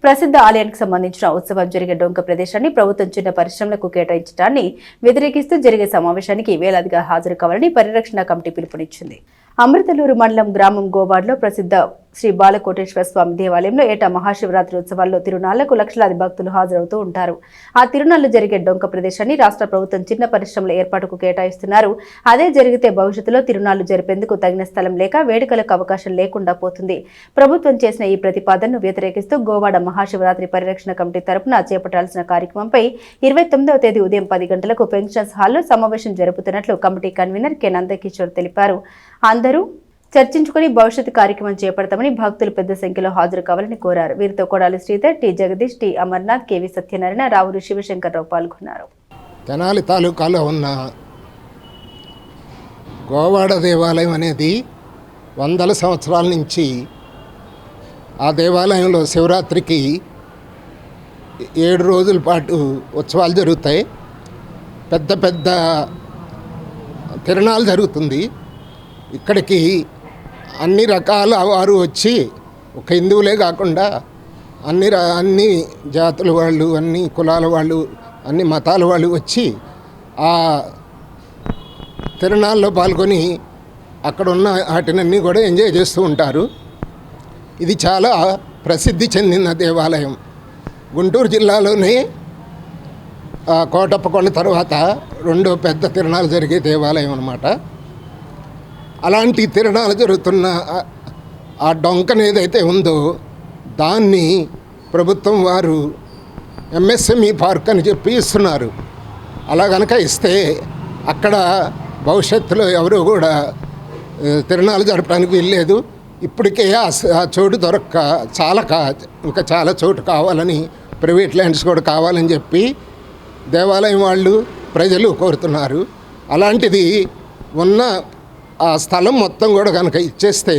ప్రసిద్ధ ఆలయానికి సంబంధించిన ఉత్సవం జరిగే డొంక ప్రదేశాన్ని ప్రభుత్వం చిన్న పరిశ్రమలకు కేటాయించడాన్ని వ్యతిరేకిస్తూ జరిగే సమావేశానికి వేలాదిగా హాజరు కావాలని పరిరక్షణ కమిటీ పిలుపునిచ్చింది. అమృతలూరు మండలం గ్రామం గోవాడలో ప్రసిద్ధ శ్రీ బాలకోటేశ్వర స్వామి దేవాలయంలో ఏటా మహాశివరాత్రి ఉత్సవాల్లో తిరునాళ్లకు లక్షలాది భక్తులు హాజరవుతూ ఉంటారు. ఆ తిరునాళ్లు జరిగే డొంక ప్రదేశాన్ని రాష్ట్ర ప్రభుత్వం చిన్న పరిశ్రమల ఏర్పాటుకు కేటాయిస్తున్నారు. అదే జరిగితే భవిష్యత్తులో తిరునాళ్లు జరిపేందుకు తగిన స్థలం లేక వేడుకలకు అవకాశం లేకుండా పోతుంది. ప్రభుత్వం చేసిన ఈ ప్రతిపాదనను వ్యతిరేకిస్తూ గోవాడ మహాశివరాత్రి పరిరక్షణ కమిటీ తరపున చేపట్టాల్సిన కార్యక్రమంపై 29వ తేదీ ఉదయం 10 గంటలకు పెన్షన్స్ హాల్లో సమావేశం జరుపుతున్నట్లు కమిటీ కన్వీనర్ కె నందకిషోర్ తెలిపారు. అందరూ చర్చించుకుని భవిష్యత్తు కార్యక్రమం చేపడతామని భక్తులు పెద్ద సంఖ్యలో హాజరు కావాలని కోరారు. వీరితో Kodali Sridhar, T Jagadish, T Amarnath, KV Satyanarayana, Ravuri Sivasankararao పాల్గొన్నారు. తెనాలి తాలూకాలో ఉన్న గోవాడ దేవాలయం అనేది వందల సంవత్సరాల నుంచి ఆ దేవాలయంలో శివరాత్రికి 7 రోజుల పాటు ఉత్సవాలు జరుగుతాయి. పెద్ద పెద్ద తిరణాలు జరుగుతుంది. ఇక్కడికి అన్ని రకాల వారు వచ్చి ఒక హిందువులే కాకుండా అన్ని జాతుల వాళ్ళు, అన్ని కులాల వాళ్ళు, అన్ని మతాల వాళ్ళు వచ్చి ఆ తిరణాల్లో పాల్గొని అక్కడ ఉన్న వాటినన్నీ కూడా ఎంజాయ్ చేస్తూ ఉంటారు. ఇది చాలా ప్రసిద్ధి చెందిన దేవాలయం. గుంటూరు జిల్లాలోనే కోటప్పకొండ తర్వాత రెండో పెద్ద తిరణాలు జరిగే దేవాలయం అన్నమాట. అలాంటి తిరణాలు జరుగుతున్న ఆ డొంకన ఏదైతే ఉందో దాన్ని ప్రభుత్వం వారు ఎంఎస్ఎంఈ పార్క్ అని చెప్పి ఇస్తున్నారు. అలా కనుక ఇస్తే అక్కడ భవిష్యత్తులో ఎవరు కూడా తిరణాలు జరపడానికి వీల్లేదు. ఇప్పటికే ఆ చోటు దొరక్క ఇంకా చాలా చోటు కావాలని, ప్రైవేట్ ల్యాండ్స్ కూడా కావాలని చెప్పి దేవాలయం వాళ్ళు ప్రజలు కోరుతున్నారు. అలాంటిది ఉన్న ఆ స్థలం మొత్తం కూడా కనుక ఇచ్చేస్తే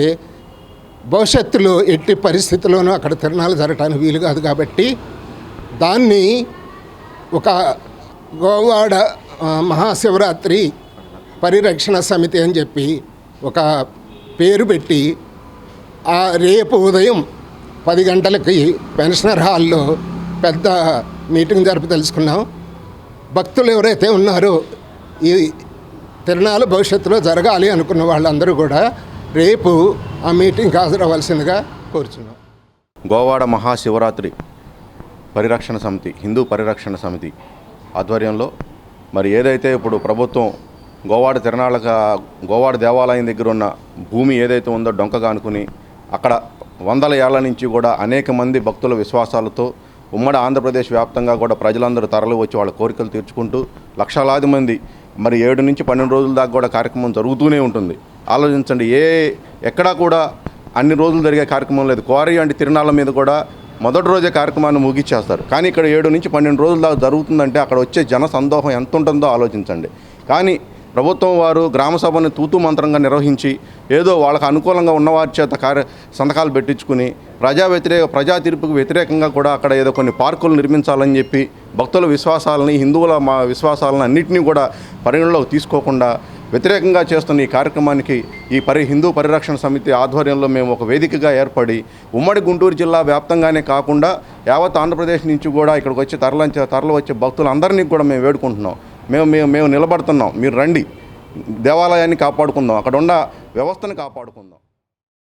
భవిష్యత్తులో ఎట్టి పరిస్థితుల్లోనూ అక్కడ తిరణాలు జరగటానికి వీలు కాదు. కాబట్టి దాన్ని ఒక గోవాడ మహాశివరాత్రి పరిరక్షణ సమితి అని చెప్పి ఒక పేరు పెట్టి రేపు ఉదయం 10 గంటలకి పెన్షనర్ హాల్లో పెద్ద మీటింగ్ జరిపి తెలుసుకున్నాం. భక్తులు ఎవరైతే ఉన్నారో ఈ తిరణాలు భవిష్యత్తులో జరగాలి అనుకున్న వాళ్ళందరూ కూడా రేపు ఆ మీటింగ్కి హాజరవ్వాల్సిందిగా కోరుచున్నాం. గోవాడ మహాశివరాత్రి పరిరక్షణ సమితి, హిందూ పరిరక్షణ సమితి ఆధ్వర్యంలో మరి ఏదైతే ఇప్పుడు ప్రభుత్వం గోవాడ దేవాలయం దగ్గర ఉన్న భూమి ఏదైతే ఉందో డొంకగా అనుకుని అక్కడ వందల ఏళ్ల నుంచి కూడా అనేక మంది భక్తుల విశ్వాసాలతో ఉమ్మడి ఆంధ్రప్రదేశ్ వ్యాప్తంగా కూడా ప్రజలందరూ తరలి వచ్చి వాళ్ళ కోరికలు తీర్చుకుంటూ లక్షలాది మంది మరి 7 నుంచి 12 రోజుల దాకా కూడా కార్యక్రమం జరుగుతూనే ఉంటుంది. ఆలోచించండి, ఎక్కడా కూడా అన్ని రోజులు జరిగే కార్యక్రమం లేదు. కోరి అంటే తిరునాళ్ళ మీద కూడా మొదటి రోజే కార్యక్రమాన్ని ముగిచ్చేస్తారు. కానీ ఇక్కడ 7 నుంచి 12 రోజుల దాకా జరుగుతుందంటే అక్కడ వచ్చే జన సందోహం ఎంత ఉంటుందో ఆలోచించండి. కానీ ప్రభుత్వం వారు గ్రామసభను తూతూ మంత్రంగా నిర్వహించి ఏదో వాళ్ళకు అనుకూలంగా ఉన్నవారి చేత సంతకాలు పెట్టించుకుని ప్రజా తీర్పుకు వ్యతిరేకంగా కూడా అక్కడ ఏదో కొన్ని పార్కులు నిర్మించాలని చెప్పి భక్తుల విశ్వాసాలని, హిందువుల విశ్వాసాలను అన్నింటినీ కూడా పరిగణలోకి తీసుకోకుండా వ్యతిరేకంగా చేస్తున్న ఈ కార్యక్రమానికి హిందూ పరిరక్షణ సమితి ఆధ్వర్యంలో మేము ఒక వేదికగా ఏర్పడి ఉమ్మడి గుంటూరు జిల్లా వ్యాప్తంగానే కాకుండా యావత్ ఆంధ్రప్రదేశ్ నుంచి కూడా ఇక్కడికి వచ్చి తరలి వచ్చే భక్తులందరినీ కూడా మేము వేడుకుంటున్నాం. మేము నిలబడుతున్నాం. మీరు రండి, దేవాలయాన్ని కాపాడుకుందాం, అక్కడ ఉన్న వ్యవస్థను కాపాడుకుందాం.